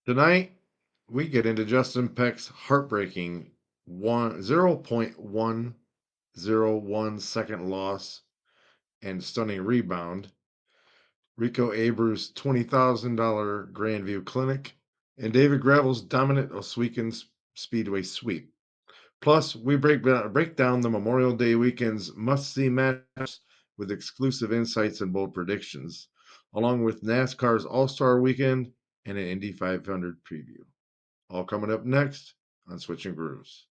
Tonight, we get into Justin Peck's heartbreaking 0.101 second loss and stunning rebound, Rico Abreu's $20,000 Grandview clinic, and David Gravel's dominant Ohsweken Speedway sweep. Plus, we break down the Memorial Day weekend's must-see matchups with exclusive insights and bold predictions, along with NASCAR's All-Star Weekend and an Indy 500 preview. All coming up next on Switching Grooves.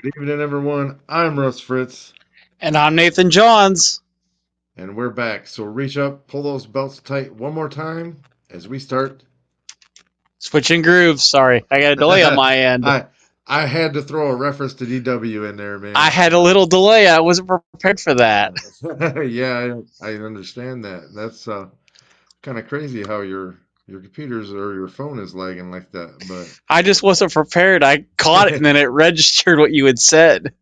Good evening, everyone. I'm Russ Fritz. And I'm Nathan Johns. And we're back. So reach up, pull those belts tight one more time as we start. Switching Grooves. Sorry, I got a delay on my end. I had to throw a reference to DW in there, man. I had a little delay. I wasn't prepared for that. Yeah, I understand that. That's kind of crazy how your computers or your phone is lagging like that. But I just wasn't prepared. I caught it and then it registered what you had said.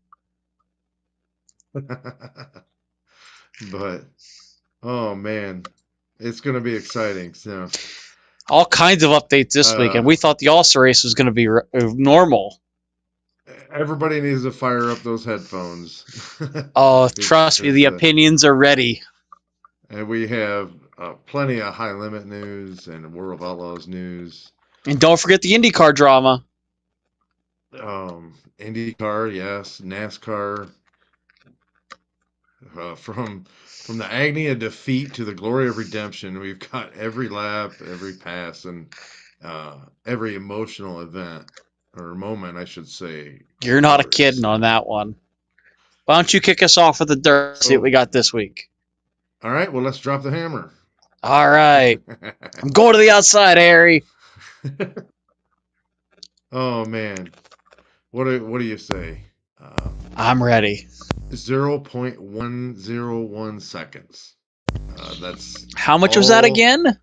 But oh man, it's gonna be exciting. So all kinds of updates this week, and we thought the All-Star race was going to be normal. Everybody needs to fire up those headphones. Oh, trust me, the opinions are ready. And we have plenty of High Limit news and World of Outlaws news. And don't forget the IndyCar drama. IndyCar, yes, NASCAR. From the agony of defeat to the glory of redemption, we've got every lap, every pass, and every emotional event or moment, I should say. You're not a kidding on that one. Why don't you kick us off with the dirt? See what we got this week. All right, well, let's drop the hammer. All right. I'm going to the outside, Harry. Oh, man. What do you say? I'm ready. 0.101 seconds. That's how much was that again?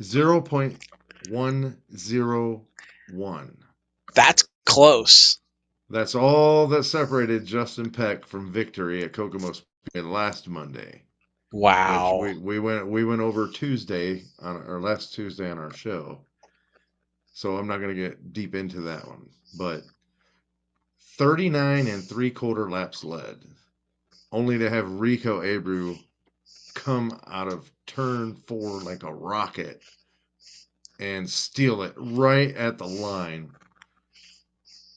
0.101. That's close. That's all that separated Justin Peck from victory at Kokomo Speedway last Monday. Wow. Which we went over Tuesday last Tuesday on our show. So I'm not going to get deep into that one, but 39 3/4 laps led, only to have Rico Abreu come out of turn 4 like a rocket and steal it right at the line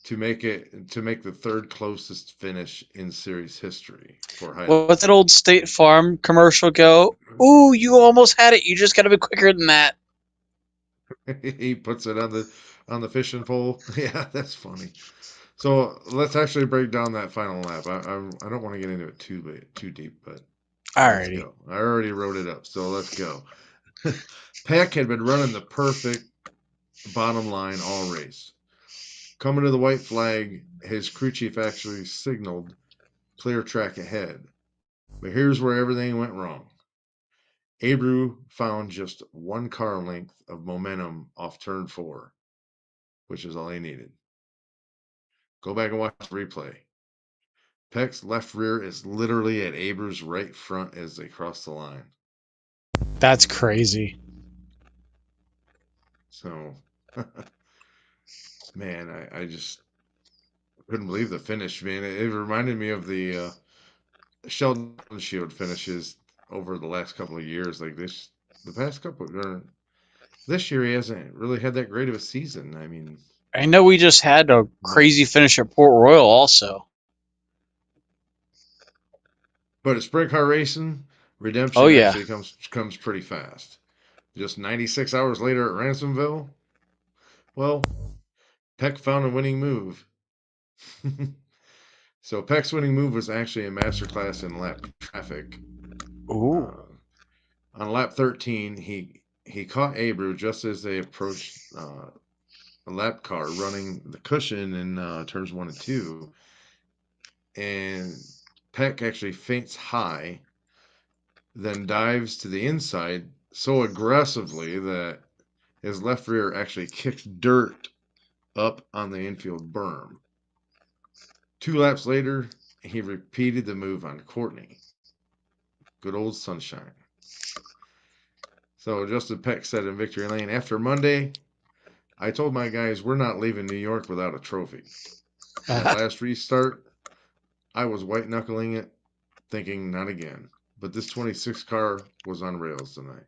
to make the third closest finish in series history for High. What's that old State Farm commercial go? Ooh, you almost had it. You just got to be quicker than that. He puts it on the fishing pole. Yeah, that's funny. So let's actually break down that final lap. I don't want to get into it too deep, but let's go. I already wrote it up, so let's go. Peck had been running the perfect bottom line all race. Coming to the white flag, his crew chief actually signaled clear track ahead. But here's where everything went wrong. Abreu found just one car length of momentum off turn 4, which is all he needed. Go back and watch the replay. Peck's left rear is literally at Abreu's right front as they cross the line. That's crazy. So, man, I just couldn't believe the finish, man. It reminded me of the Sheldon Shield finishes over the last couple of years. Like the past couple, This year he hasn't really had that great of a season. I mean, I know we just had a but crazy finish at Port Royal also. but at sprint car racing, Oh redemption yeah. actually comes pretty fast. Just 96 hours later at Ransomville, well, Peck found a winning move. So Peck's winning move was actually a masterclass in lap traffic. Ooh. Uh, on lap 13, he caught Abreu just as they approached a lap car running the cushion in turns 1 and 2, and Peck actually feints high, then dives to the inside so aggressively that his left rear actually kicks dirt up on the infield berm. 2 laps later, he repeated the move on Courtney. Good old sunshine. So Justin Peck said in Victory Lane, after Monday, I told my guys we're not leaving New York without a trophy. That last restart, I was white knuckling it, thinking not again. But this 26 car was on rails tonight.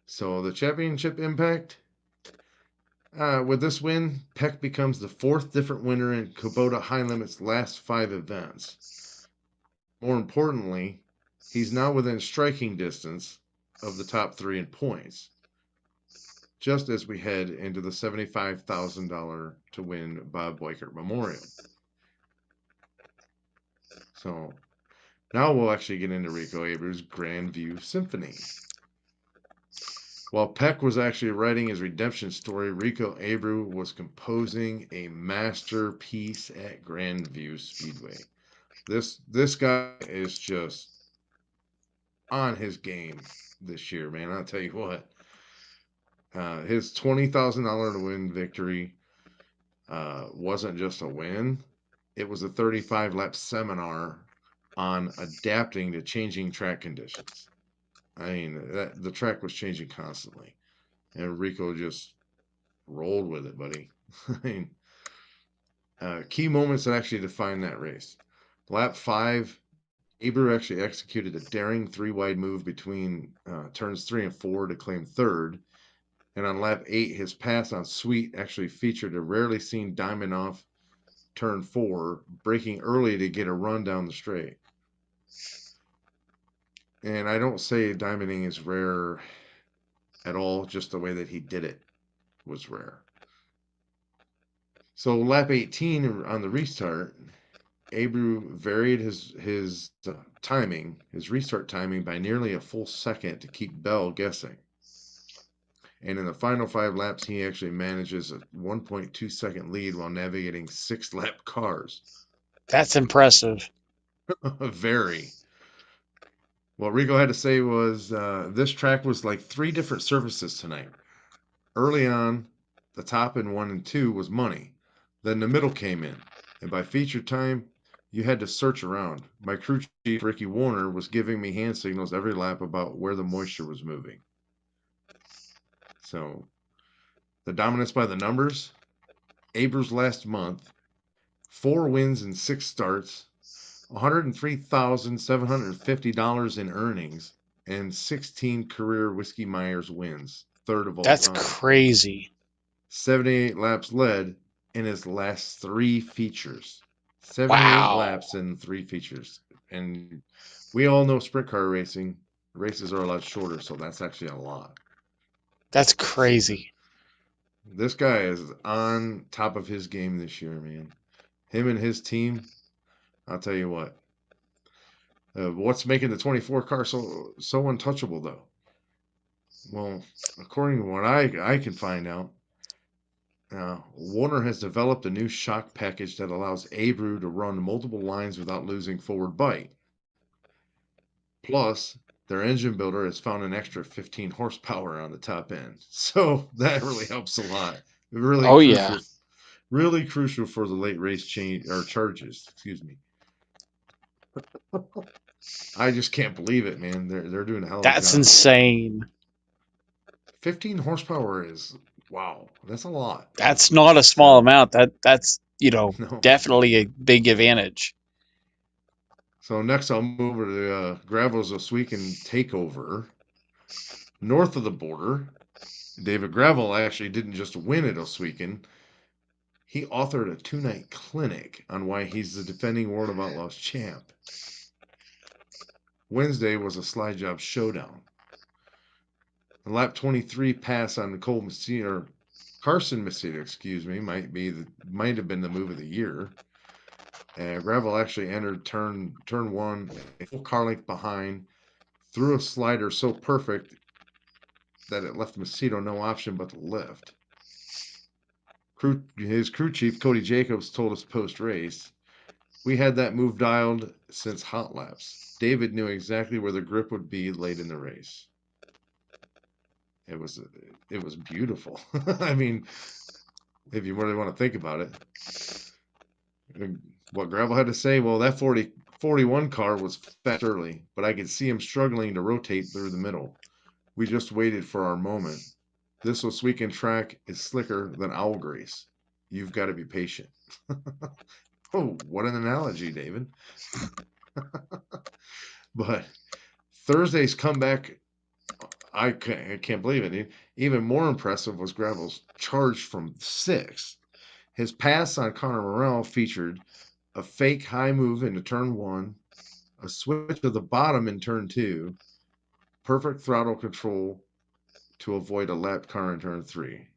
So the championship impact, with this win, Peck becomes the 4th different winner in Kubota High Limit's last 5 events. More importantly, he's now within striking distance of the top 3 in points, just as we head into the $75,000 to win Bob Weichert Memorial. So now we'll actually get into Rico Abreu's Grandview Symphony. While Peck was actually writing his redemption story, Rico Abreu was composing a masterpiece at Grandview Speedway. This guy is just on his game this year, man. I'll tell you what. His $20,000 to win victory wasn't just a win; it was a 35-lap seminar on adapting to changing track conditions. I mean, the track was changing constantly, and Rico just rolled with it, buddy. I mean, key moments that actually define that race. Lap 5, Abreu actually executed a daring 3-wide move between turns 3 and 4 to claim 3rd. And on lap 8, his pass on Sweet actually featured a rarely seen diamond off turn 4, braking early to get a run down the straight. And I don't say diamonding is rare at all, just the way that he did it was rare. So lap 18 on the restart, Abreu varied his timing, his restart timing, by nearly a full second to keep Bell guessing. And in the final 5 laps, he actually manages a 1.2-second lead while navigating 6-lap cars. That's impressive. Very. What Rico had to say was, this track was like 3 different surfaces tonight. Early on, the top in 1 and 2 was money. Then the middle came in. And by feature time, you had to search around. My crew chief, Ricky Warner, was giving me hand signals every lap about where the moisture was moving. So, the dominance by the numbers, Abreu's last month, 4 wins and 6 starts, $103,750 in earnings, and 16 career Whiskey Myers wins, 3rd of all That's time. crazy. 78 laps led in his last 3 features. 78 Wow. laps in 3 features. And we all know sprint car racing, races are a lot shorter, so that's actually a lot. That's crazy. This guy is on top of his game this year, man. Him and his team, I'll tell you what. What's making the 24 car so untouchable, though? Well, according to what I can find out, Warner has developed a new shock package that allows Abreu to run multiple lines without losing forward bite. Plus, their engine builder has found an extra 15 horsepower on the top end, so that really helps a lot. Oh yeah. Really crucial for the late race change or charges. Excuse me. I just can't believe it, man. They're doing a hell of a That's job. insane. 15 horsepower is wow. That's a lot. That's not a small So amount. That's no. definitely a big advantage. So next I'll move over to Gravel's Ohsweken Takeover. North of the border, David Gravel actually didn't just win at Ohsweken. He authored a 2-night clinic on why he's the defending World of Outlaws champ. Wednesday was a slide job showdown. The lap 23 pass on Nicole Messina, or Carson Messina, excuse me, might have been the move of the year. Gravel actually entered turn one, a full car length behind, threw a slider so perfect that it left Macedo no option but to lift. His crew chief, Cody Jacobs, told us post-race, "We had that move dialed since hot laps. David knew exactly where the grip would be late in the race." It was beautiful. I mean, if you really want to think about it. What Gravel had to say, well, that 41 car was fast early, but I could see him struggling to rotate through the middle. We just waited for our moment. This Ohsweken track is slicker than owl grease. You've got to be patient. Oh, what an analogy, David. But Thursday's comeback, I can't believe it. Even more impressive was Gravel's charge from 6th. His pass on Connor Morrell featured a fake high move into turn 1, a switch to the bottom in turn 2, perfect throttle control to avoid a lapped car in turn 3.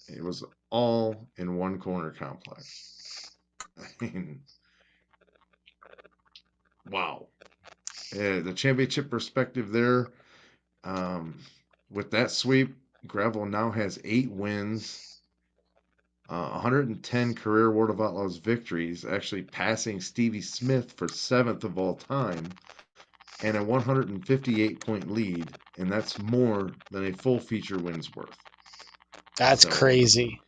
It was all in one corner complex. I mean, wow. The championship perspective there, with that sweep, Gravel now has 8 wins, 110 career World of Outlaws victories, actually passing Stevie Smith for 7th of all time, and a 158-point lead, and that's more than a full feature win's worth. That's crazy.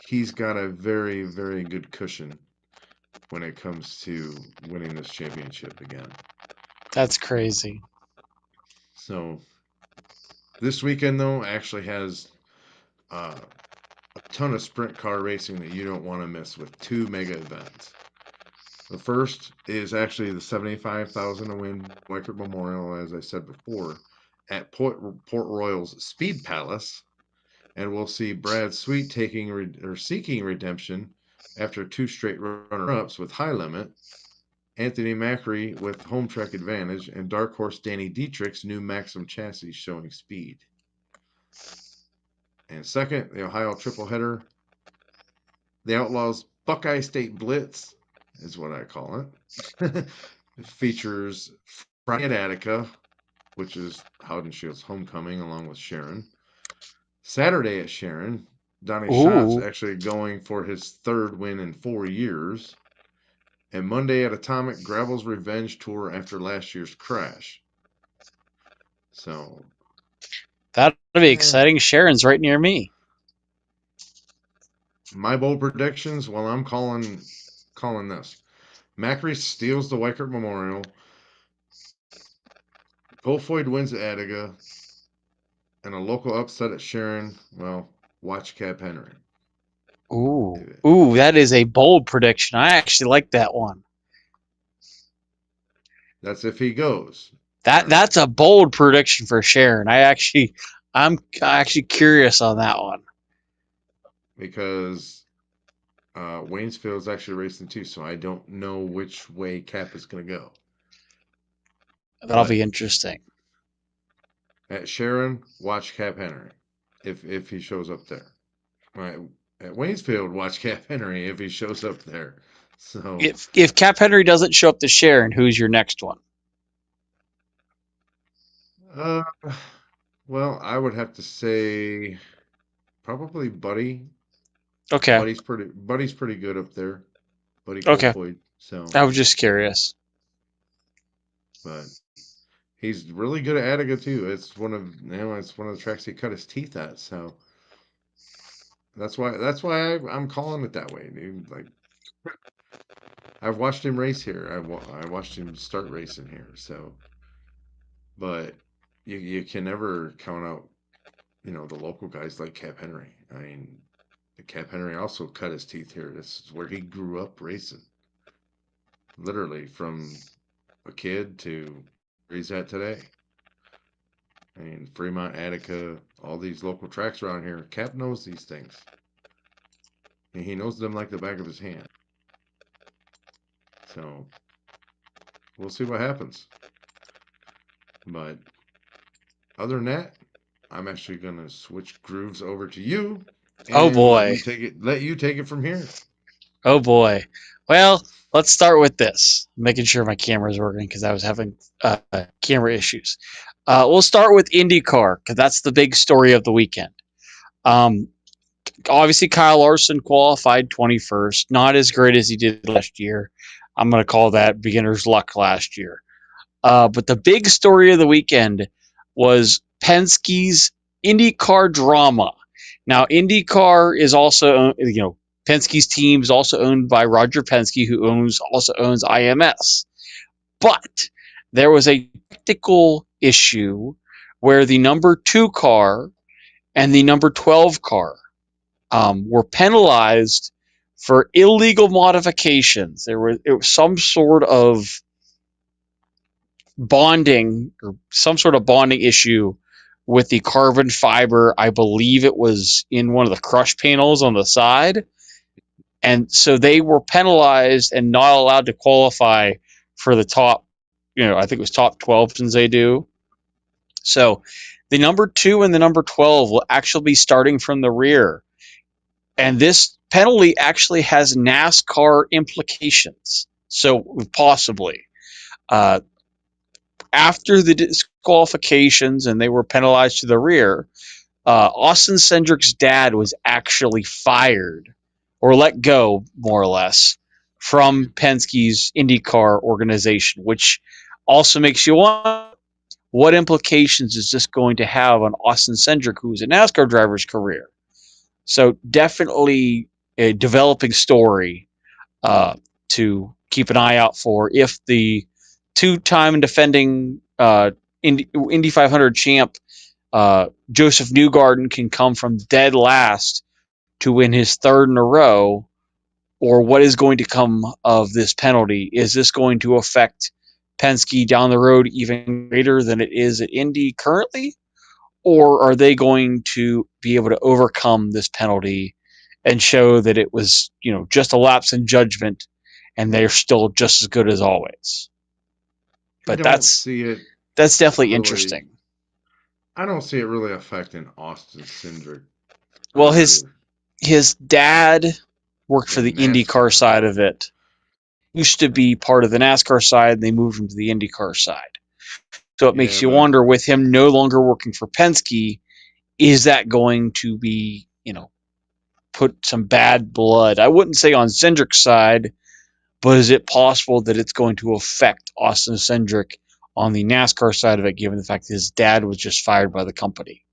He's got a very, very good cushion when it comes to winning this championship again. That's crazy. So this weekend, though, actually has a ton of sprint car racing that you don't want to miss with 2 mega events. The first is actually the $75,000 to win Weichert Memorial, as I said before, at Port Royal's Speed Palace, and we'll see Brad Sweet seeking redemption after 2 straight runner-ups with High Limit, Anthony Macri with home track advantage, and dark horse Danny Dietrich's new Maxim chassis showing speed. And second, the Ohio triple header, the Outlaws Buckeye State Blitz is what I call it. It features Friday at Attica, which is Howden Shields' homecoming, along with Sharon. Saturday at Sharon, Donnie Schatz's actually going for his 3rd win in 4 years. And Monday at Atomic, Gravel's revenge tour after last year's crash. So that'll be exciting. Sharon's right near me. My bold predictions, well, I'm calling this. Macri steals the Weichert Memorial. Kofoid wins at Attica. And a local upset at Sharon. Well, watch Cap Henry. Ooh, that is a bold prediction. I actually like that one. That's if he goes. That's a bold prediction for Sharon. I'm actually curious on that one. Because Waynesfield's actually racing too, so I don't know which way Cap is going to go. That'll be interesting. At Sharon, watch Cap Henry if he shows up there. Right. At Waynesfield, watch Cap Henry if he shows up there. So if Cap Henry doesn't show up to Sharon, who's your next one? Well, I would have to say probably Buddy. Okay. Buddy's pretty good up there. Buddy Okay. Kofoid, so I was just curious. But he's really good at Attica too. It's one of the tracks he cut his teeth at. So that's why I'm calling it that way, dude. Like I've watched him race here. I watched him start racing here. So, but you can never count out the local guys like Cap Henry. I mean, Cap Henry also cut his teeth here. This is where he grew up racing. Literally from a kid to where he's at today. I mean, Fremont, Attica, all these local tracks around here. Cap knows these things. And he knows them like the back of his hand. So we'll see what happens. But other than that, I'm actually gonna switch grooves over to you Oh and boy. let you take it from here. Oh boy. Well, let's start with this. Making sure my camera is working because I was having camera issues. We'll start with IndyCar because that's the big story of the weekend. Um, Obviously, Kyle Larson qualified 21st. Not as great as he did last year. I'm going to call that beginner's luck last year. But the big story of the weekend was Penske's IndyCar drama. Now, IndyCar is also, Penske's team is also owned by Roger Penske, who also owns IMS. But there was a technical issue where the number 2 car and the number 12 car were penalized for illegal modifications. It was some sort of bonding or some sort of bonding issue with the carbon fiber. I believe it was in one of the crush panels on the side. And so they were penalized and not allowed to qualify for the top, I think it was top 12 since they do. So the number 2 and the number 12 will actually be starting from the rear. And this penalty actually has NASCAR implications. So possibly. After the disqualifications and they were penalized to the rear, Austin Cindric's dad was actually fired or let go, more or less, from Penske's IndyCar organization, which also makes you wonder what implications is this going to have on Austin Cindric, who's a NASCAR driver's career. So definitely a developing story to keep an eye out for if the two-time defending Indy 500 champ Joseph Newgarden can come from dead last to win his 3rd in a row, or what is going to come of this penalty. Is this going to affect Penske down the road even greater than it is at Indy currently? Or are they going to be able to overcome this penalty and show that it was, just a lapse in judgment and they're still just as good as always? But that's definitely interesting. I don't see it really affecting Austin Cindric. Well, his dad worked for the IndyCar side of it. Used to be part of the NASCAR side, and they moved him to the IndyCar side. So it makes you wonder, with him no longer working for Penske, is that going to be, put some bad blood? I wouldn't say on Cindric's side, but is it possible that it's going to affect Austin Cindric on the NASCAR side of it, given the fact that his dad was just fired by the company?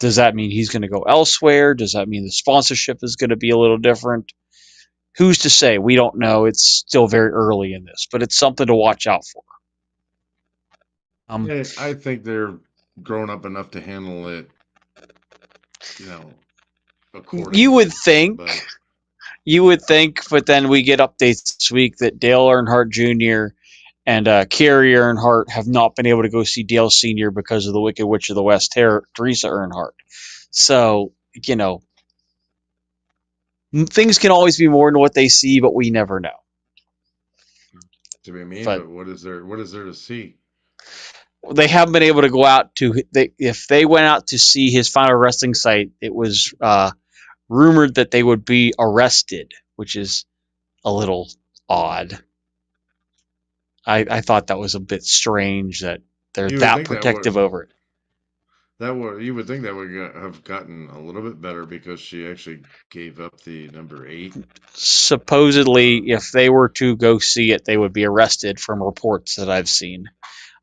Does that mean he's going to go elsewhere? Does that mean the sponsorship is going to be a little different? Who's to say? We don't know. It's still very early in this, but it's something to watch out for. I think they're grown up enough to handle it, accordingly. You would think, but then we get updates this week that Dale Earnhardt Jr. and Kerry Earnhardt have not been able to go see Dale Sr. because of the Wicked Witch of the West, Teresa Earnhardt. So, things can always be more than what they see, but we never know. To be mean, but what is there to see? They haven't been able to go out to. If they went out to see his final resting site, it was rumored that they would be arrested, which is a little odd. I thought that was a bit strange that they're that protective over it. You would think that would have gotten a little bit better because she actually gave up the number 8. Supposedly, if they were to go see it, they would be arrested from reports that I've seen.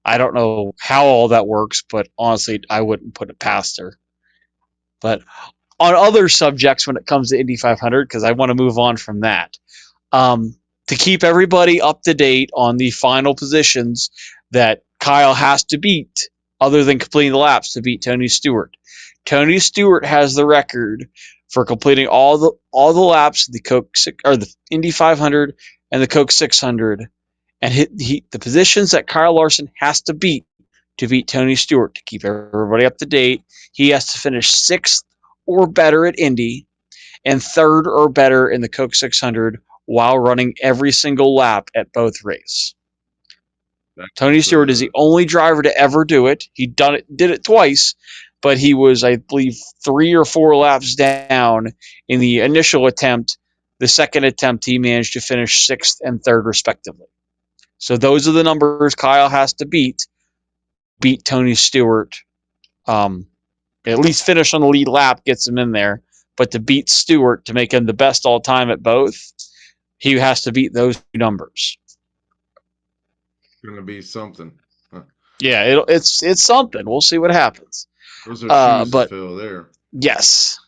I don't know how all that works, but honestly, I wouldn't put it past her. But on other subjects, when it comes to Indy 500, because I want to move on from that, to keep everybody up to date on the final positions that Kyle has to beat, other than completing the laps, to beat Tony Stewart. Tony Stewart has the record for completing all the laps of the Indy 500 and the Coke 600, and the positions that Kyle Larson has to beat to beat Tony Stewart to keep everybody up to date. He has to finish 6th or better at Indy and 3rd or better in the Coke 600 while running every single lap at both races. Tony Stewart is the only driver to ever do it. Did it twice, but he was, I believe, 3 or 4 laps down in the initial attempt. The second attempt, he managed to finish 6th and 3rd, respectively. So those are the numbers Kyle has to beat Tony Stewart. At least finish on the lead lap gets him in there. But to beat Stewart, to make him the best all time at both, he has to beat those 2 numbers. Going to be something. Huh. Yeah, it's something. We'll see what happens. Those are shoes to fill there. Yes.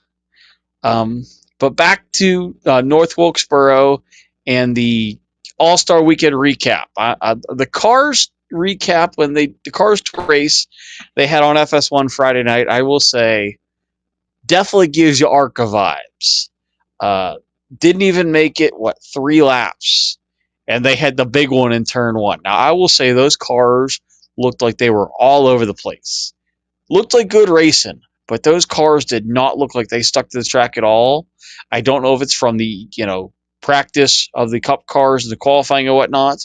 But back to North Wilkesboro and the All-Star Weekend recap. The Cars recap, when the Cars Tour race they had on FS1 Friday night, I will say, definitely gives you ARCA vibes. Didn't even make it, 3 laps. And they had the big one in turn 1. Now, I will say those cars looked like they were all over the place. Looked like good racing, but those cars did not look like they stuck to the track at all. I don't know if it's from the, practice of the Cup cars, the qualifying and whatnot,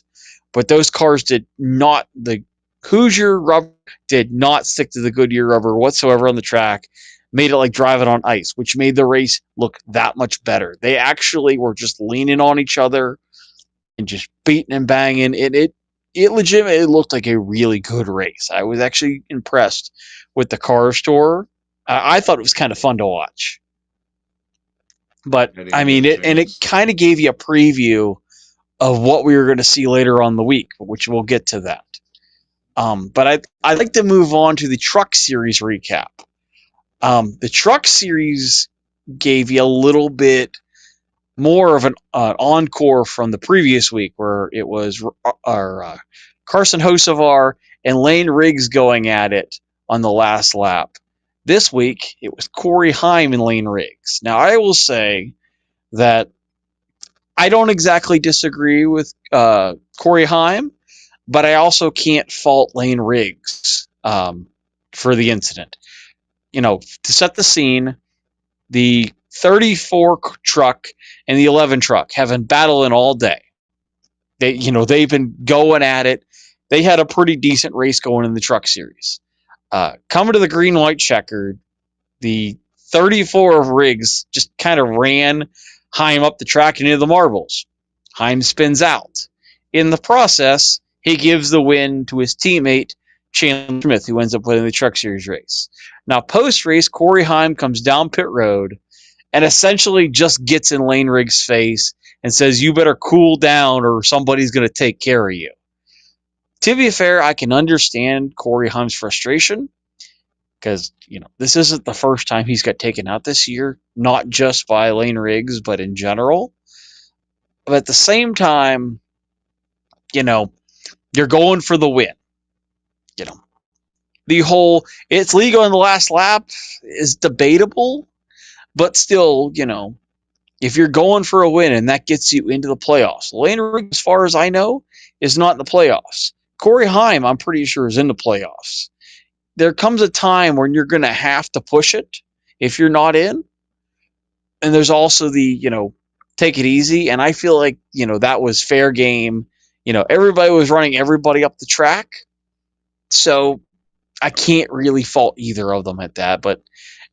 but those cars did not, the Hoosier rubber did not stick to the Goodyear rubber whatsoever on the track. Made it like driving on ice, which made the race look that much better. They actually were just leaning on each other and just beating and banging. It legitimately looked like a really good race. I was actually impressed with the Cars Tour. I thought it was kind of fun to watch. But, I mean, it kind of gave you a preview of what we were going to see later on the week, which we'll get to that. But I'd like to move on to the Truck Series recap. The Truck Series gave you a little bit more of an encore from the previous week, where it was Carson Hocevar and Lane Riggs going at it on the last lap. This week, it was Corey Heim and Lane Riggs. Now, I will say that I don't exactly disagree with Corey Heim, but I also can't fault Lane Riggs for the incident. To set the scene, the 34 truck and the 11 truck have been battling all day. They've been going at it. They had a pretty decent race going in the Truck Series. Coming to the green white checkered, the 34 of Riggs just kind of ran Heim up the track and into the marbles. Heim spins out. In the process, he gives the win to his teammate Chandler Smith, who ends up winning the Truck Series race. Now, post-race, Corey Heim comes down pit road and essentially just gets in Lane Riggs' face and says, "You better cool down or somebody's going to take care of you." To be fair, I can understand Corey Heim's frustration because, this isn't the first time he's got taken out this year, not just by Lane Riggs, but in general. But at the same time, you're going for the win. The whole it's legal in the last lap is debatable, but still, if you're going for a win and that gets you into the playoffs, Lane Riggs, as far as I know, is not in the playoffs. Corey Heim, I'm pretty sure, is in the playoffs. There comes a time when you're going to have to push it if you're not in. And there's also the, take it easy. And I feel like, that was fair game. Everybody was running everybody up the track. So I can't really fault either of them at that. But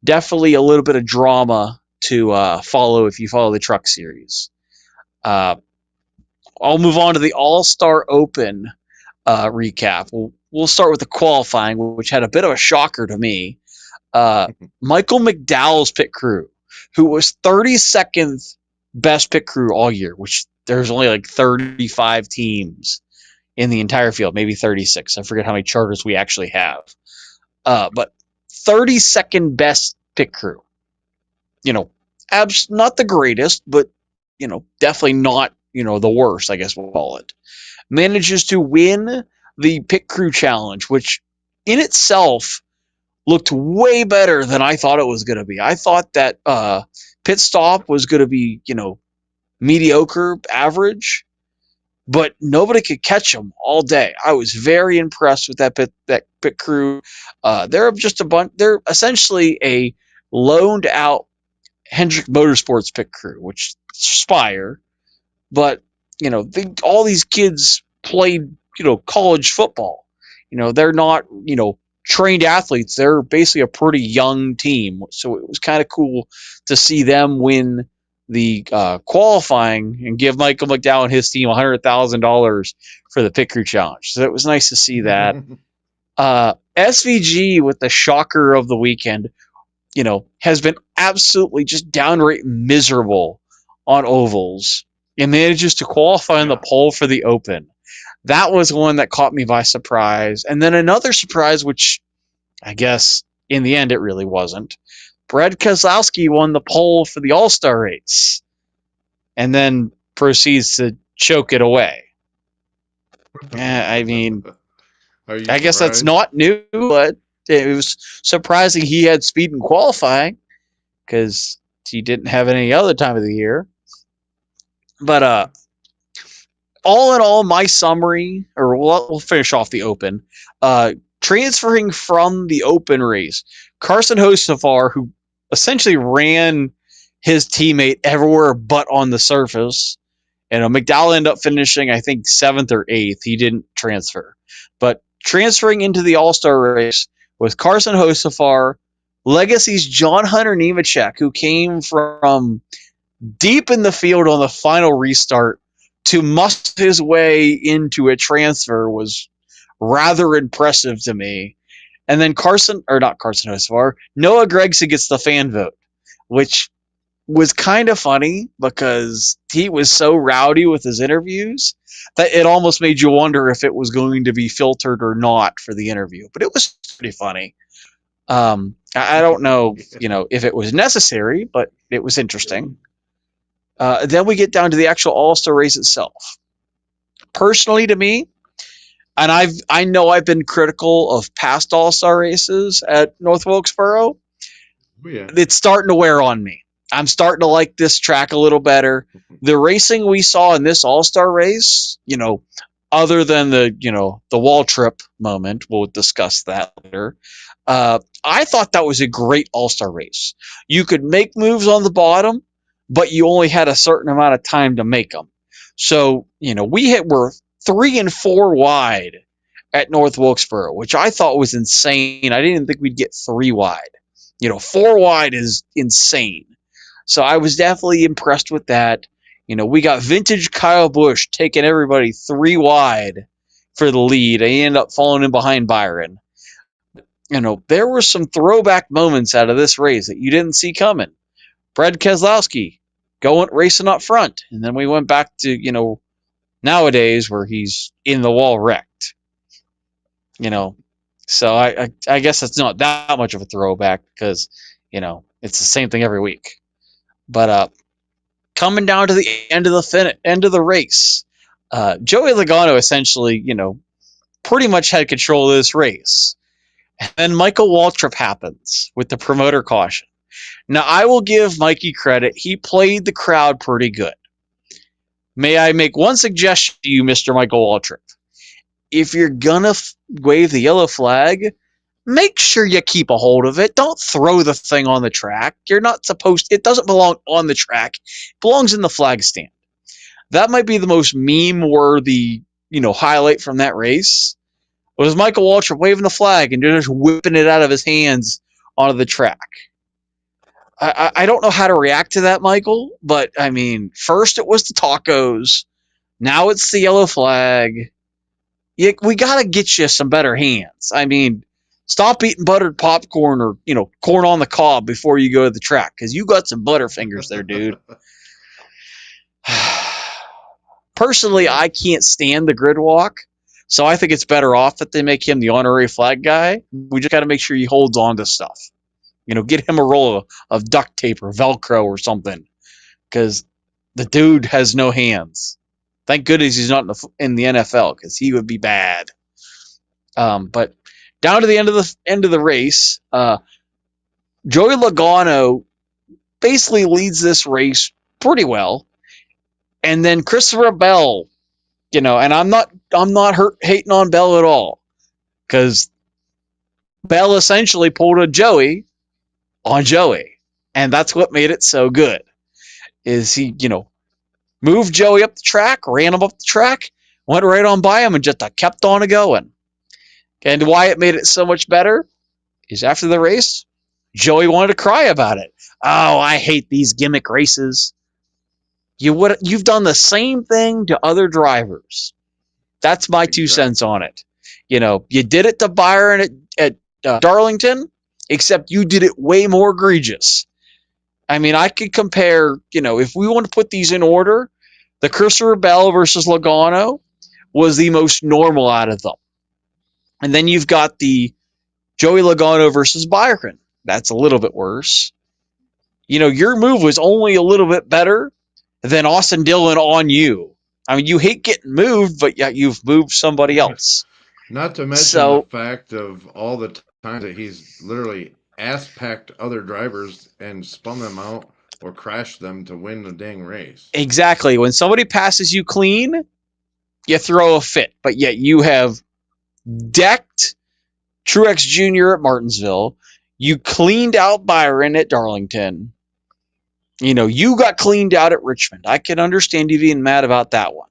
definitely a little bit of drama to follow if you follow the Truck Series. I'll move on to the All-Star Open recap. We'll start with the qualifying, which had a bit of a shocker to me. Michael McDowell's pit crew, who was 32nd best pit crew all year, which there's only like 35 teams in the entire field, maybe 36. I forget how many charters we actually have. But 32nd best pit crew. Not the greatest, but, definitely not, the worst, I guess we'll call it. Manages to win the pit crew challenge, which in itself looked way better than I thought it was going to be. I thought that pit stop was going to be, mediocre, average. but nobody could catch them all day. I was very impressed with that pit crew. They're just a bunch. They're essentially a loaned out Hendrick Motorsports pit crew, which Spire, but all these kids played college football. They're not trained athletes. They're basically a pretty young team, so it was kind of cool to see them win the qualifying and give Michael McDowell and his team $100,000 for the pit crew challenge. So it was nice to see that. SVG with the shocker of the weekend, has been absolutely just downright miserable on ovals and manages to qualify on the pole for the Open. That was one that caught me by surprise. And then another surprise, which I guess in the end it really wasn't. Brad Keselowski won the pole for the All-Star race and then proceeds to choke it away. I mean, I guess that's not new, but it was surprising he had speed in qualifying because he didn't have any other time of the year. But all in all, my summary, or we'll finish off the Open. Transferring from the Open race, Carson Hocevar, who essentially ran his teammate everywhere but on the surface, and McDowell ended up finishing, I think, 7th or 8th. He didn't transfer. But transferring into the All-Star race with Carson Hocevar, Legacy's John Hunter Nemechek, who came from deep in the field on the final restart to muscle his way into a transfer, was rather impressive to me. And then not Carson Hocevar, Noah Gragson gets the fan vote, which was kind of funny because he was so rowdy with his interviews that it almost made you wonder if it was going to be filtered or not for the interview. But it was pretty funny. I don't know, if it was necessary, but it was interesting. Then we get down to the actual All-Star race itself. Personally, to me, and I know I've been critical of past All-Star races at North Wilkesboro. Yeah. It's starting to wear on me. I'm starting to like this track a little better. The racing we saw in this All-Star race, other than the wall trip moment, we'll discuss that later. I thought that was a great All-Star race. You could make moves on the bottom, but you only had a certain amount of time to make them. So, we're 3 and 4 wide at North Wilkesboro, which I thought was insane. I didn't think we'd get 3 wide. 4 wide is insane. So I was definitely impressed with that. We got vintage Kyle Busch taking everybody 3 wide for the lead. He ended up falling in behind Byron. There were some throwback moments out of this race that you didn't see coming. Brad Keselowski racing up front. And then we went back to, nowadays where he's in the wall wrecked. So I guess it's not that much of a throwback because, it's the same thing every week. But coming down to the end of the race, Joey Logano essentially, pretty much had control of this race. And then Michael Waltrip happens with the promoter caution. Now, I will give Mikey credit. He played the crowd pretty good. May I make one suggestion to you, Mr. Michael Waltrip? If you're going to wave the yellow flag, make sure you keep a hold of it. Don't throw the thing on the track. You're not supposed to. It doesn't belong on the track. It belongs in the flag stand. That might be the most meme-worthy, highlight from that race. Was Michael Waltrip waving the flag and just whipping it out of his hands onto the track. I don't know how to react to that, Michael, but, first it was the tacos. Now it's the yellow flag. We got to get you some better hands. Stop eating buttered popcorn or, corn on the cob before you go to the track because you got some butterfingers there, dude. Personally, I can't stand the grid walk, so I think it's better off that they make him the honorary flag guy. We just got to make sure he holds on to stuff. Get him a roll of duct tape or Velcro or something because the dude has no hands. Thank goodness he's not in the NFL because he would be bad. But down to the end of the race, Joey Logano basically leads this race pretty well. And then Christopher Bell And I'm not hating on Bell at all, because Bell essentially pulled a Joey on Joey, and that's what made it so good. Is he, moved Joey up the track, ran him up the track, went right on by him, and just kept on going. And why it made it so much better is after the race, Joey wanted to cry about it. Oh, I hate these gimmick races. You've done the same thing to other drivers. That's my 2 cents on it. You did it to Byron at Darlington, except you did it way more egregious. I mean, I could compare, if we want to put these in order, the Christopher Bell versus Logano was the most normal out of them. And then you've got the Joey Logano versus Byron. That's a little bit worse. Your move was only a little bit better than Austin Dillon on you. I mean, you hate getting moved, but yet you've moved somebody else. Not to mention the fact of all the times that he's literally ass-packed other drivers and spun them out or crashed them to win the dang race. Exactly. When somebody passes you clean, you throw a fit, but yet you have decked Truex Jr. at Martinsville. You cleaned out Byron at Darlington. You got cleaned out at Richmond. I can understand you being mad about that one.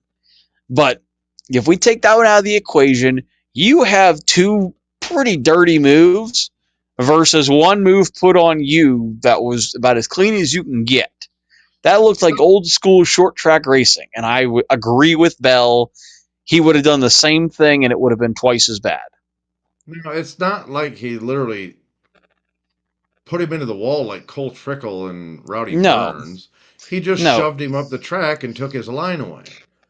But if we take that one out of the equation, you have 2 pretty dirty moves versus one move put on you that was about as clean as you can get. That looked like old school short track racing. And I agree with Bell. He would have done the same thing and it would have been twice as bad. No, it's not like he literally put him into the wall like Cole Trickle and Rowdy Burns. He just shoved him up the track and took his line away.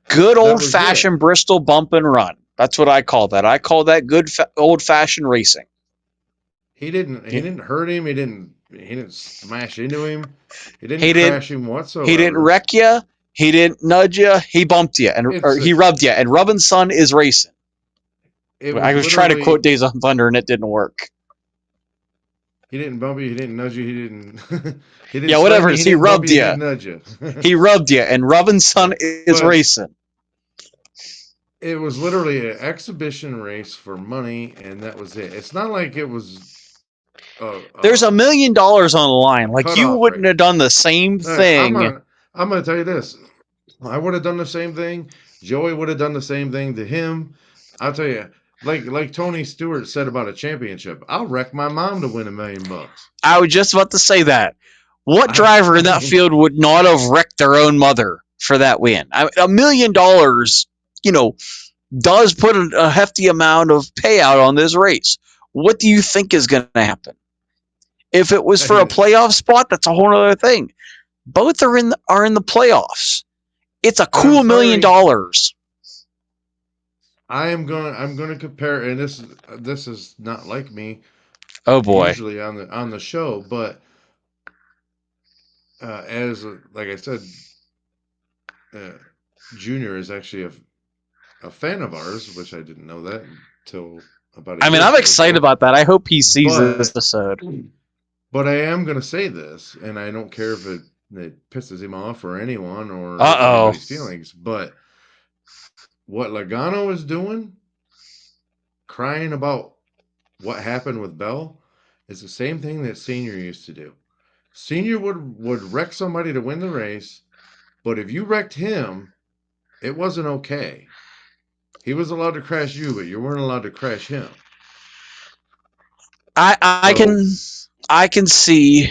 Good old-fashioned Bristol bump and run. That's what I call that. I call that good old-fashioned racing. He didn't hurt him. He didn't smash into him. He didn't crash him whatsoever. He didn't wreck you. He didn't nudge you. He bumped you, or he rubbed you. And rubbing son is racing. I was trying to quote Days on Thunder, and it didn't work. He didn't bump you. He didn't nudge you. He didn't. He didn't whatever. He rubbed you. He didn't nudge you. He rubbed you, and rubbing son is racing. It was literally an exhibition race for money, and that was it. It's not like it was. There's $1 million on the line. Like, you wouldn't have done the same thing. I'm going to tell you this. I would have done the same thing. Joey would have done the same thing to him. I'll tell you, like Tony Stewart said about a championship, I'll wreck my mom to win $1 million. I was just about to say that. What driver in that field would not have wrecked their own mother for that win? $1 million, does put a hefty amount of payout on this race. What do you think is going to happen? If it was for a playoff spot, that's a whole other thing. Both are in the playoffs. It's a cool $1 million. I'm going to compare, and this is not like me. Oh boy! Usually on the show, but like I said, Junior is actually a fan of ours, which I didn't know that until about. I'm excited about that. I hope he sees this episode. But I am going to say this, and I don't care if it pisses him off or anyone or anybody's feelings, but what Logano is doing, crying about what happened with Bell, is the same thing that Senior used to do. Senior would wreck somebody to win the race, but if you wrecked him, it wasn't okay. He was allowed to crash you, but you weren't allowed to crash him. I can see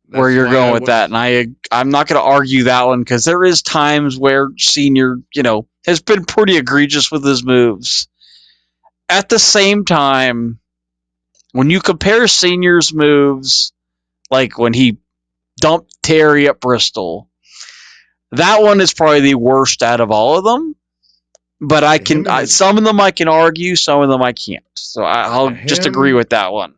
where you're going with that, and I'm not going to argue that one, because there is times where Senior, has been pretty egregious with his moves. At the same time, when you compare Senior's moves, like when he dumped Terry at Bristol, that one is probably the worst out of all of them. But some of them I can argue, some of them I can't. So I'll just agree with that one.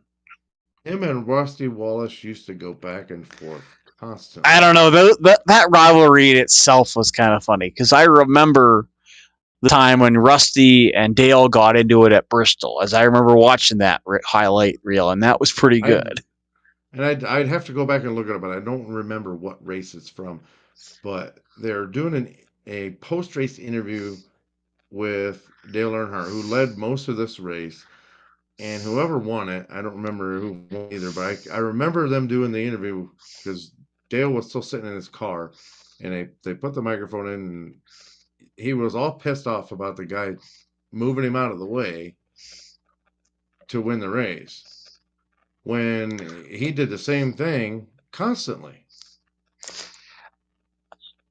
Him and Rusty Wallace used to go back and forth constantly. I don't know. That rivalry in itself was kind of funny, because I remember the time when Rusty and Dale got into it at Bristol, as I remember watching that highlight reel, and that was pretty good. I'd have to go back and look it up, but I don't remember what race it's from. But they're doing a post-race interview with Dale Earnhardt, who led most of this race, and whoever won it, I don't remember who won either, but I remember them doing the interview because Dale was still sitting in his car, and they put the microphone in, and he was all pissed off about the guy moving him out of the way to win the race when he did the same thing constantly.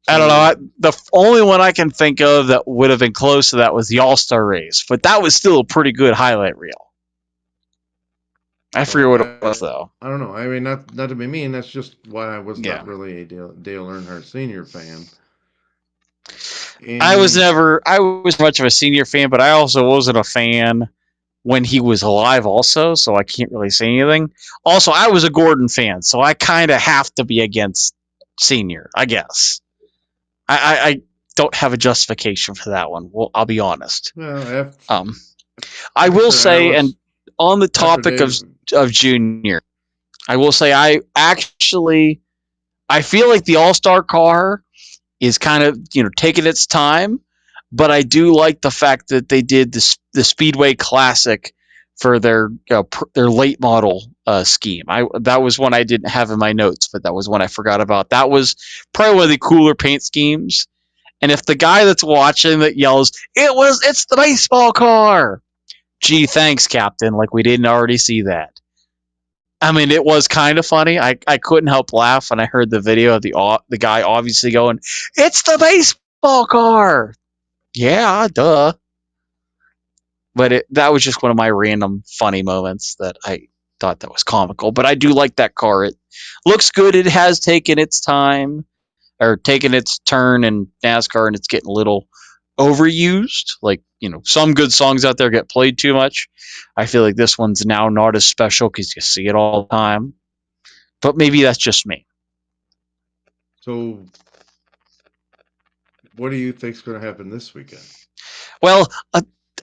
I don't So know. The only one I can think of that would have been close to that was the All-Star race, but that was still a pretty good highlight reel. I forget what it was though. I don't know. I mean, not to be mean. That's just why I was Yeah. not really a Dale Earnhardt Senior fan. I was much of a Senior fan, but I also wasn't a fan when he was alive also, so I can't really say anything. Also, I was a Gordon fan, so I kind of have to be against Senior, I guess. I don't have a justification for that one. Well, I'll be honest. Well, I will say, and on the topic of Junior, I will say I feel like the All-Star car is kind of taking its time, but I do like the fact that they did the Speedway Classic for their late model scheme. That was one I didn't have in my notes, but that was one I forgot about. That was probably one of the cooler paint schemes. And if the guy that's watching that yells, "It's the baseball car," gee, thanks, Captain. Like we didn't already see that. I mean, it was kind of funny. I couldn't help laugh when I heard the video of the guy obviously going, "It's the baseball car." Yeah, duh. But that was just one of my random funny moments that I thought that was comical. But I do like that car. It looks good. It has taken its time or taken its turn in NASCAR, and it's getting a little overused. Like, some good songs out there get played too much. I feel like this one's now not as special because you see it all the time. But maybe that's just me. So, what do you think's going to happen this weekend? Well,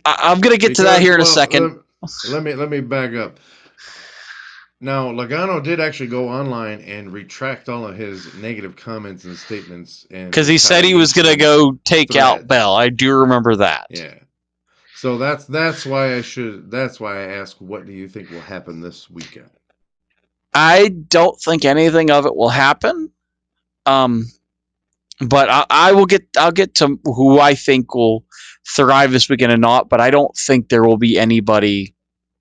I'm going to get to that here in a second. Let me back up. Now, Logano did actually go online and retract all of his negative comments and statements, because he said he was going to go take out Bell. I do remember that. Yeah. So that's why I ask, what do you think will happen this weekend? I don't think anything of it will happen. But I'll get to who I think will thrive this weekend and not. But I don't think there will be anybody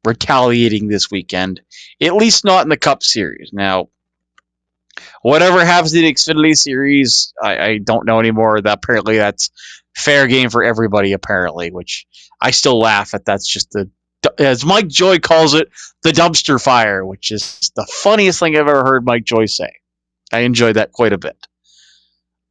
retaliating this weekend, at least not in the Cup Series. Now, whatever happens in the Xfinity Series, I don't know anymore. Apparently that's fair game for everybody, apparently, which I still laugh at. That's just as Mike Joy calls it, the dumpster fire, which is the funniest thing I've ever heard Mike Joy say. I enjoyed that quite a bit.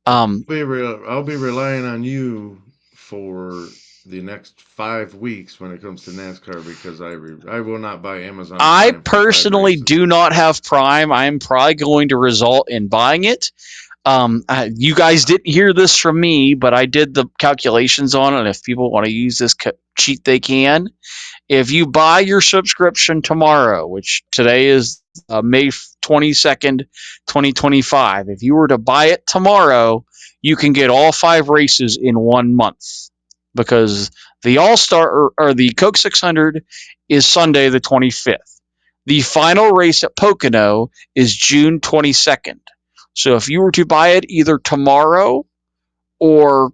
I'll be relying on you for the next 5 weeks when it comes to NASCAR because I will not buy Amazon Prime. I personally do not have Prime. I'm probably going to result in buying it. You guys didn't hear this from me, but I did the calculations on it. And if people want to use this cheat, they can. If you buy your subscription tomorrow, which today is May 22nd, 2025, if you were to buy it tomorrow, you can get all 5 races in 1 month because the All-Star or the Coke 600 is Sunday the 25th. The final race at Pocono is June 22nd. So if you were to buy it either tomorrow or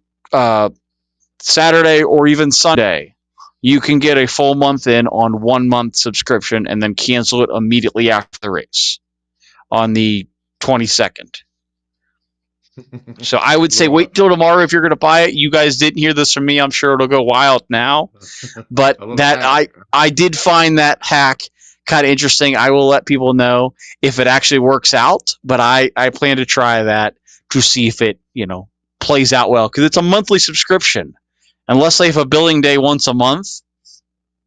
Saturday or even Sunday, you can get a full month in on 1 month subscription and then cancel it immediately after the race on the 22nd. So I would say wait till tomorrow if you're going to buy it. You guys didn't hear this from me. I'm sure it'll go wild now. But I did find that hack kind of interesting. I will let people know if it actually works out. But I plan to try that to see if it plays out well because it's a monthly subscription. Unless they have a billing day once a month,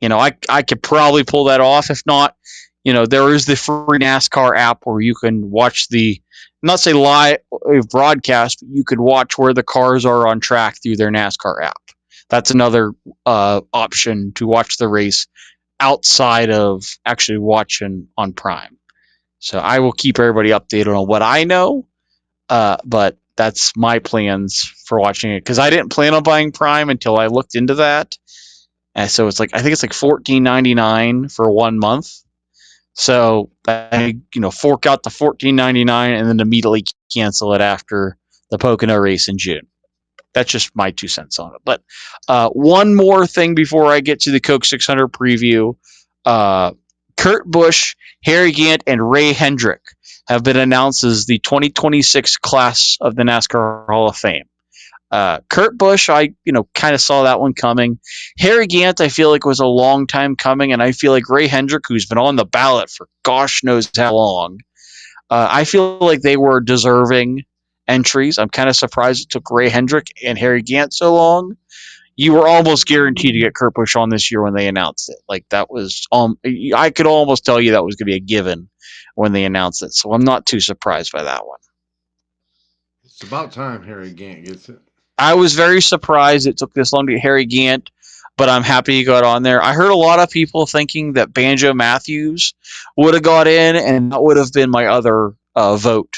I could probably pull that off. If not, there is the free NASCAR app where you can watch not say live broadcast, but you could watch where the cars are on track through their NASCAR app. That's another option to watch the race outside of actually watching on Prime. So I will keep everybody updated on what I know. But that's my plans for watching it, because I didn't plan on buying Prime until I looked into that. And so it's like, I think it's like $14.99 for 1 month. So I, fork out the $14.99 and then immediately cancel it after the Pocono race in June. That's just my 2 cents on it. But one more thing before I get to the Coke 600 preview. Kurt Busch, Harry Gant, and Ray Hendrick have been announced as the 2026 class of the NASCAR Hall of Fame. Kurt Busch, I kind of saw that one coming. Harry Gant, I feel like was a long time coming, and I feel like Ray Hendrick, who's been on the ballot for gosh knows how long, I feel like they were deserving entries. I'm kind of surprised it took Ray Hendrick and Harry Gant so long. You were almost guaranteed to get Kurt Busch on this year when they announced it. Like, that was, I could almost tell you that was going to be a given when they announced it. So I'm not too surprised by that one. It's about time Harry Gant gets it. I was very surprised it took this long to get Harry Gant, but I'm happy he got on there. I heard a lot of people thinking that Banjo Matthews would have got in, and that would have been my other vote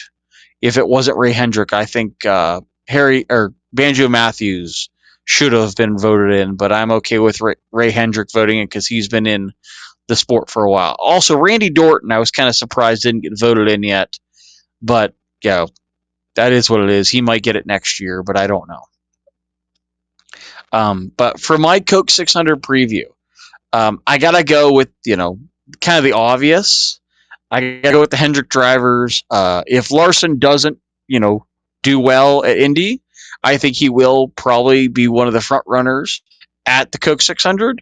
if it wasn't Ray Hendrick. I think Banjo Matthews should have been voted in, but I'm okay with Ray Hendrick voting in because he's been in the sport for a while. Also, Randy Dorton, I was kind of surprised didn't get voted in yet, but that is what it is. He might get it next year, but I don't know. But for my Coke 600 preview, I gotta go with kind of the obvious. I gotta go with the Hendrick drivers. If Larson doesn't do well at Indy, I think he will probably be one of the front runners at the Coke 600.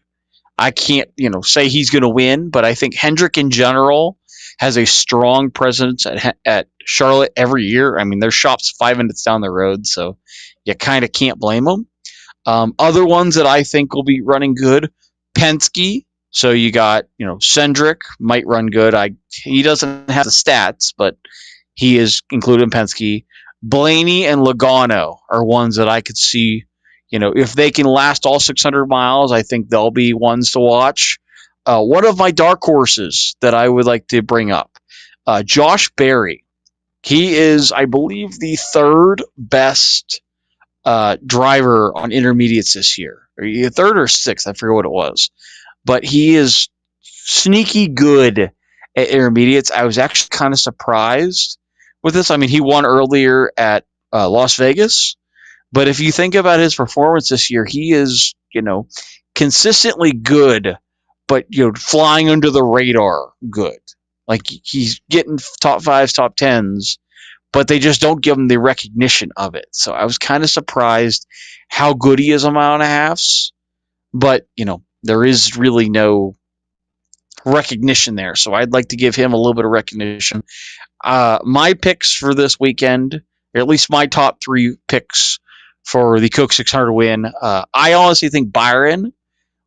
I can't say he's going to win, but I think Hendrick in general has a strong presence at Charlotte every year. I mean, their shop's 5 minutes down the road, so you kind of can't blame them. Other ones that I think will be running good, Penske. So you got, Cindric might run good. He doesn't have the stats, but he is included in Penske. Blaney and Logano are ones that I could see, if they can last all 600 miles, I think they'll be ones to watch. One of my dark horses that I would like to bring up, Josh Berry. He is, I believe, the third best driver on intermediates this year. Or third or sixth, I forget what it was. But he is sneaky good at intermediates. I was actually kind of surprised with this. I mean, he won earlier at Las Vegas. But if you think about his performance this year, he is, consistently good, but, flying under the radar good. Like, he's getting top 5s, top 10s, but they just don't give him the recognition of it. So I was kind of surprised how good he is on mile and a halfs, but, there is really no recognition there. So I'd like to give him a little bit of recognition. My picks for this weekend, or at least my top 3 picks for the Coke 600 win, I honestly think Byron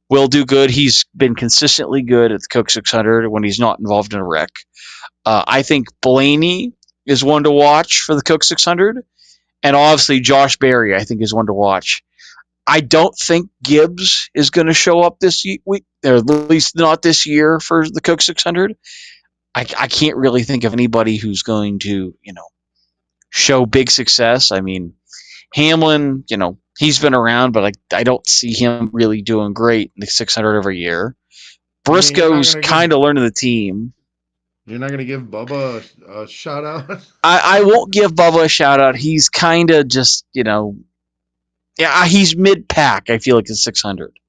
will do good. He's been consistently good at the Coke 600 when he's not involved in a wreck. I think Blaney is one to watch for the Coke 600. And obviously Josh Berry, I think, is one to watch. I don't think Gibbs is going to show up this week, or at least not this year for the Coke 600. I can't really think of anybody who's going to, show big success. I mean, Hamlin, he's been around, but I don't see him really doing great in the 600 every year. Briscoe's kind of learning the team. You're not going to give Bubba a shout out? I won't give Bubba a shout out. He's kind of just, he's mid-pack, I feel like, in 600.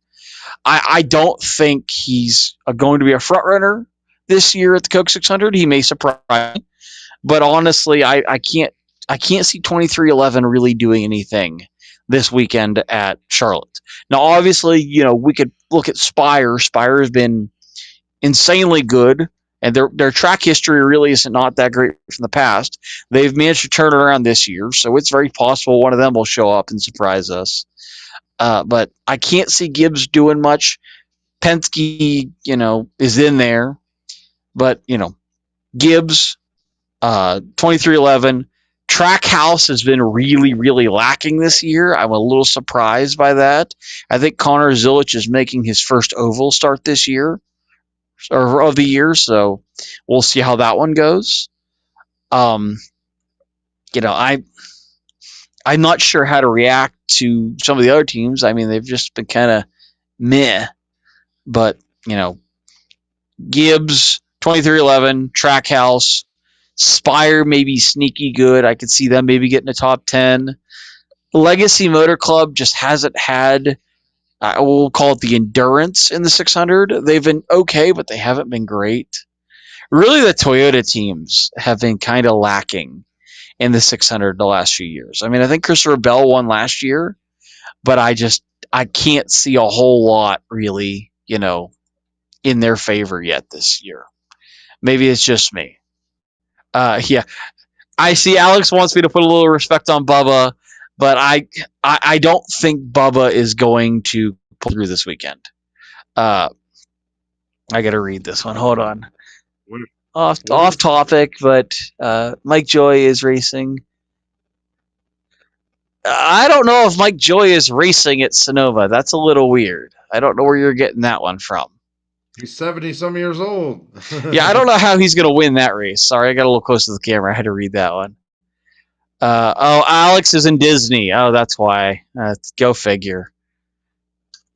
I don't think he's going to be a front runner this year at the Coke 600. He may surprise me, but honestly, I can't see 2311 really doing anything this weekend at Charlotte. Now, obviously, we could look at Spire. Spire has been insanely good, and their track history really isn't not that great from the past. They've managed to turn it around this year, so it's very possible one of them will show up and surprise us. But I can't see Gibbs doing much. Penske, is in there, but Gibbs, 2311. Trackhouse has been really, really lacking this year. I'm a little surprised by that. I think Connor Zilich is making his first oval start this year, or of the year, so we'll see how that one goes. I'm not sure how to react to some of the other teams. I mean, they've just been kind of meh. But, Gibbs, 2311, Trackhouse, Spire, maybe sneaky good. I could see them maybe getting a top 10. Legacy Motor Club just hasn't had, I will call it the endurance in the 600. They've been okay, but they haven't been great. Really, the Toyota teams have been kind of lacking in the 600 the last few years. I mean, I think Christopher Bell won last year, but I can't see a whole lot really, in their favor yet this year. Maybe it's just me. Yeah, I see Alex wants me to put a little respect on Bubba, but I don't think Bubba is going to pull through this weekend. I got to read this one. Hold on. Off topic, but Mike Joy is racing. I don't know if Mike Joy is racing at Sonoma. That's a little weird. I don't know where you're getting that one from. He's 70-some years old. Yeah, I don't know how he's going to win that race. Sorry, I got a little close to the camera. I had to read that one. Alex is in Disney. Oh, that's why. Go figure.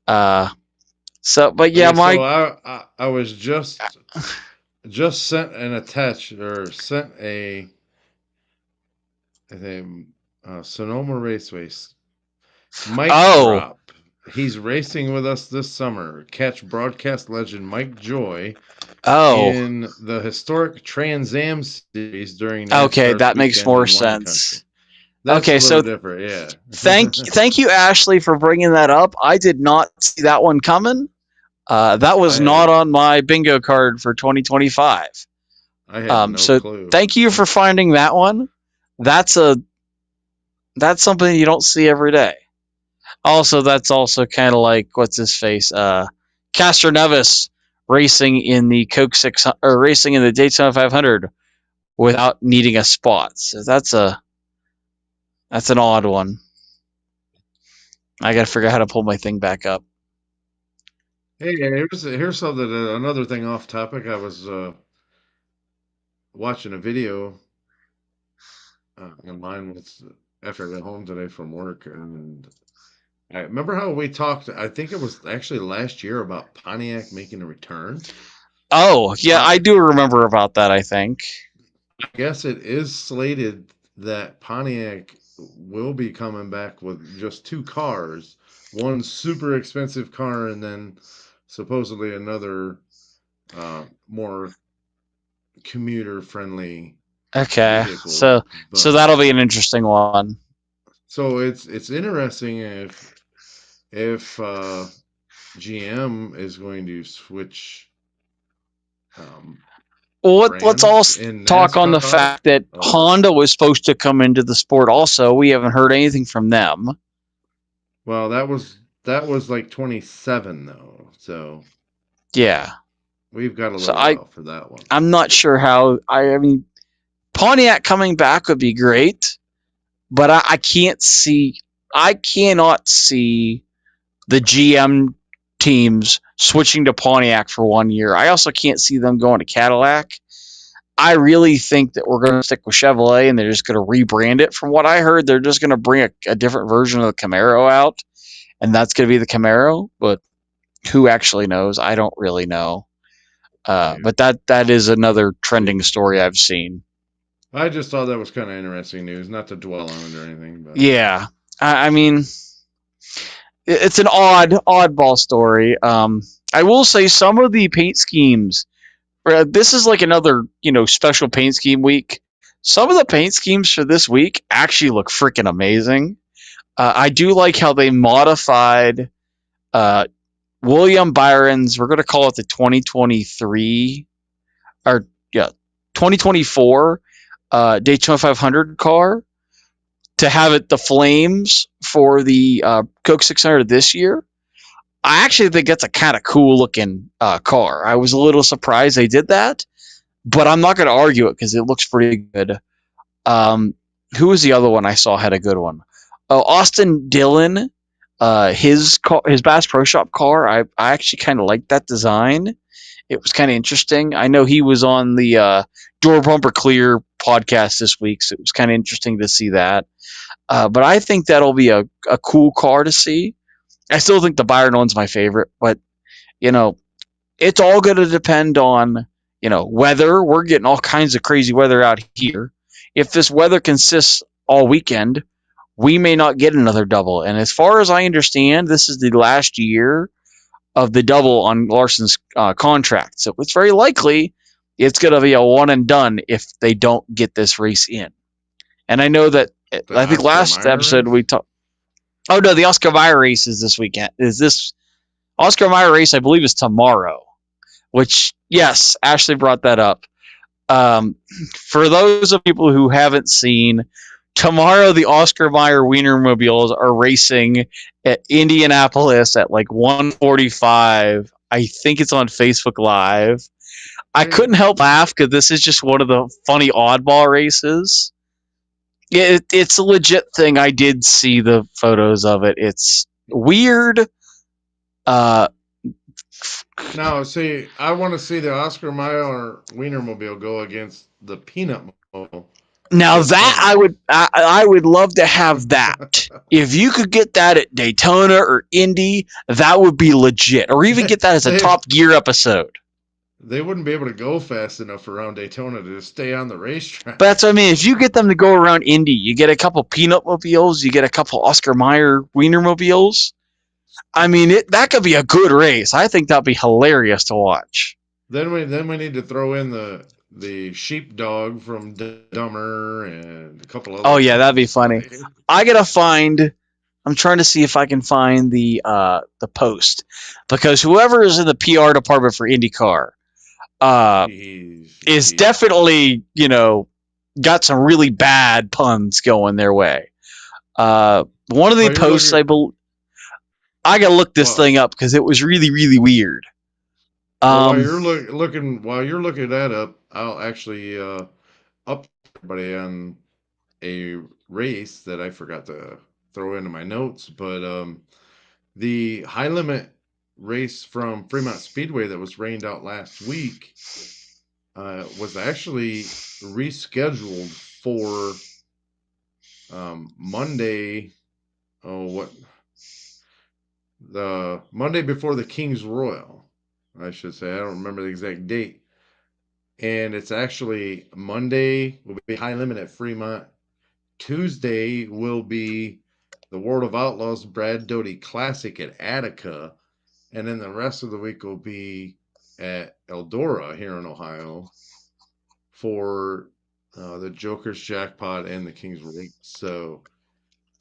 But yeah, Mike. So I was just sent an attach or sent a Sonoma Raceway Mike drop. He's racing with us this summer. Catch broadcast legend Mike Joy in the historic Trans Am series during NASCAR. Okay, that makes more sense. That's a little different, yeah. Thank you, Ashley, for bringing that up. I did not see that one coming. That was not on my bingo card for 2025. I had no clue. Thank you for finding that one. That's something you don't see every day. Also, that's also kind of like what's his face, Castro Nevis racing in the Coke 600 or racing in the Daytona 500 without needing a spot. So that's an odd one. I got to figure out how to pull my thing back up. Hey, here's something. Another thing off topic. I was watching a video. And mine was after I got home today from work, and I remember how we talked. I think it was actually last year about Pontiac making a return. Oh, yeah, I do remember about that. I think. I guess it is slated that Pontiac will be coming back with just 2 cars, one super expensive car, and then supposedly another more commuter friendly. Okay, vehicle. So that'll be an interesting one. So it's interesting if GM is going to switch. Well, let's also talk on the fact that Honda was supposed to come into the sport. Also, we haven't heard anything from them. Well, that was like 27 though. So yeah, we've got a little while for that one. I'm not sure how. I mean, Pontiac coming back would be great, but I cannot see the GM teams switching to Pontiac for 1 year. I also can't see them going to Cadillac. I really think that we're going to stick with Chevrolet and they're just going to rebrand it. From what I heard, they're just going to bring a different version of the Camaro out, and that's going to be the Camaro. But who actually knows? I don't really know. But that is another trending story I've seen. I just thought that was kind of interesting news, not to dwell on it or anything. But yeah, I mean, it's an oddball story. I will say some of the paint schemes. This is like another special paint scheme week. Some of the paint schemes for this week actually look freaking amazing. I do like how they modified William Byron's. We're going to call it the 2023 or 2024 Daytona 500 car to have it the flames for the Coke 600 this year. I actually think that's a kind of cool looking car. I was a little surprised they did that, but I'm not going to argue it because it looks pretty good. Who was the other one I saw had a good one? Oh, Austin Dillon, his Bass Pro Shop car. I actually kind of liked that design. It was kind of interesting. I know he was on the door bumper clear podcast this week, so it was kind of interesting to see that. But I think that'll be a cool car to see. I still think the Byron one's my favorite, but you know, it's all going to depend on weather. We're getting all kinds of crazy weather out here. If this weather consists all weekend, we may not get another double. And as far as I understand, this is the last year of the double on Larson's contract. So it's very likely it's going to be a one and done if they don't get this race in. And I know that I think last episode we talked. Oh no, the Oscar Mayer race is this weekend. Is this Oscar Mayer race? I believe is tomorrow. Which yes, Ashley brought that up. For those of people who haven't seen, tomorrow the Oscar Mayer Wienermobiles are racing at Indianapolis at like 1:45. I think it's on Facebook Live. I couldn't help laugh because this is just one of the funny oddball races. It's a legit thing. I did see the photos of it. It's weird. Now, see, I want to see the Oscar Mayer Wienermobile go against the Peanut Mobile. Now that I would love to have that. If you could get that at Daytona or Indy, that would be legit. Or even get that as a Top Gear episode. They wouldn't be able to go fast enough around Daytona to stay on the racetrack. But that's what I mean. If you get them to go around Indy, you get a couple Peanut Mobiles, you get a couple Oscar Mayer Wienermobiles. I mean, that could be a good race. I think that'd be hilarious to watch. Then we need to throw in the sheepdog from Dumber and a couple other. Oh yeah, that'd be funny. I'm trying to see if I can find the post, because whoever is in the PR department for IndyCar is definitely got some really bad puns going their way. One of the posts I gotta look this thing up because it was really, really weird. While you're looking that up, I'll actually up everybody on a race that I forgot to throw into my notes. But the high limit race from Fremont Speedway that was rained out last week was actually rescheduled for Monday. The Monday before the King's Royal, I should say. I don't remember the exact date. And it's actually Monday will be high limit at Fremont. Tuesday will be the World of Outlaws Brad Doty Classic at Attica. And then the rest of the week will be at Eldora here in Ohio for the Joker's Jackpot and the King's Race. So,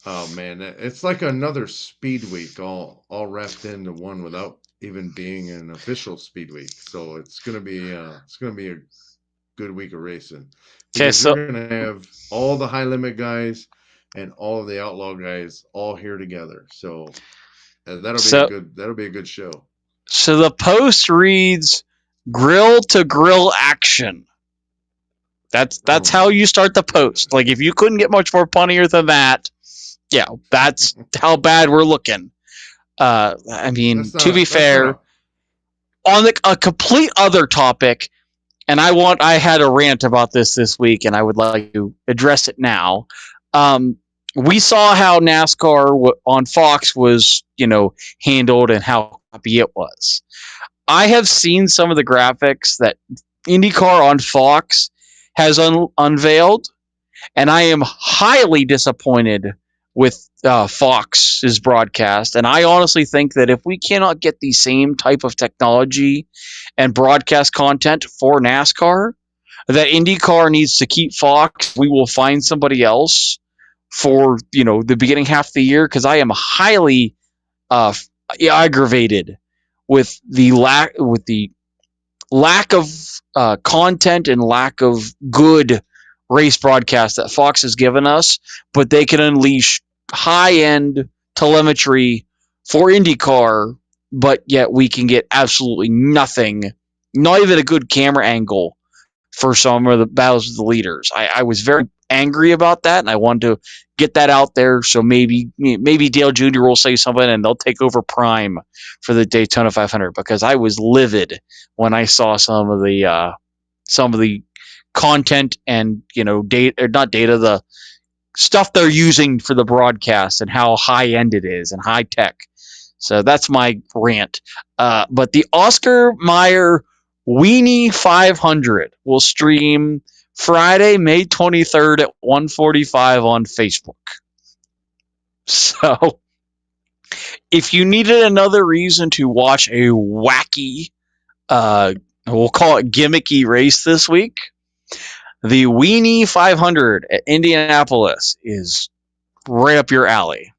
oh man, it's like another speed week all wrapped into one without even being an official speed week. So it's gonna be a good week of racing. Okay, so we're gonna have all the high limit guys and all of the outlaw guys all here together. So that'll be a good show. So the post reads grill to grill action. That's how you start the post. Like if you couldn't get much more punnier than that, yeah, that's how bad we're looking. I mean, to be fair, on a complete other topic, and I had a rant about this week, and I would like to address it now. We saw how NASCAR on Fox was, handled and how crappy it was. I have seen some of the graphics that IndyCar on Fox has unveiled, and I am highly disappointed with Fox's broadcast. And I honestly think that if we cannot get the same type of technology and broadcast content for NASCAR, that IndyCar needs to keep Fox. We will find somebody else for the beginning half of the year, because I am highly aggravated with the lack of content and lack of good race broadcast that Fox has given us, but they can unleash high-end telemetry for IndyCar, but yet we can get absolutely nothing, not even a good camera angle for some of the battles with the leaders. I was very angry about that, and I wanted to get that out there, so maybe Dale Jr. will say something and they'll take over Prime for the Daytona 500, because I was livid when I saw some of the content and data, not data, the stuff they're using for the broadcast and how high end it is and high tech. So that's my rant. But the Oscar Mayer Weenie 500 will stream Friday, May 23rd at 1:45 on Facebook. So if you needed another reason to watch a wacky, we'll call it gimmicky race this week, the Weenie 500 at Indianapolis is right up your alley.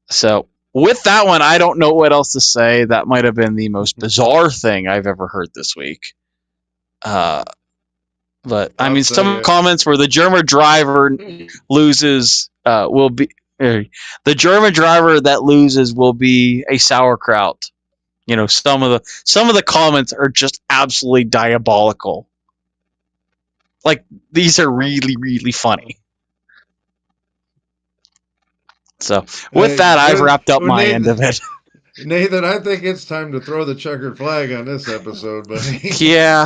So with that one, I don't know what else to say. That might have been the most bizarre thing I've ever heard this week. But I mean, some comments where the German driver loses will be the German driver that loses will be a sauerkraut. Some of the comments are just absolutely diabolical. Like, these are really, really funny. So with that, I've wrapped up my end of it. Nathan, I think it's time to throw the checkered flag on this episode, buddy. Yeah.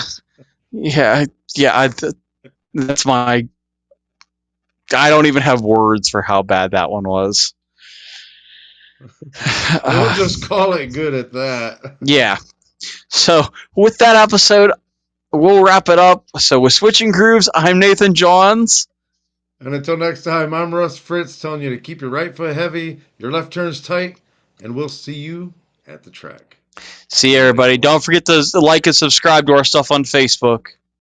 That's my. I don't even have words for how bad that one was. We'll just call it good at that. Yeah. So with that episode, we'll wrap it up. So with Switching Grooves, I'm Nathan Johns. And until next time, I'm Russ Fritz telling you to keep your right foot heavy, your left turns tight, and we'll see you at the track. See you, everybody. Don't forget to like and subscribe to our stuff on Facebook.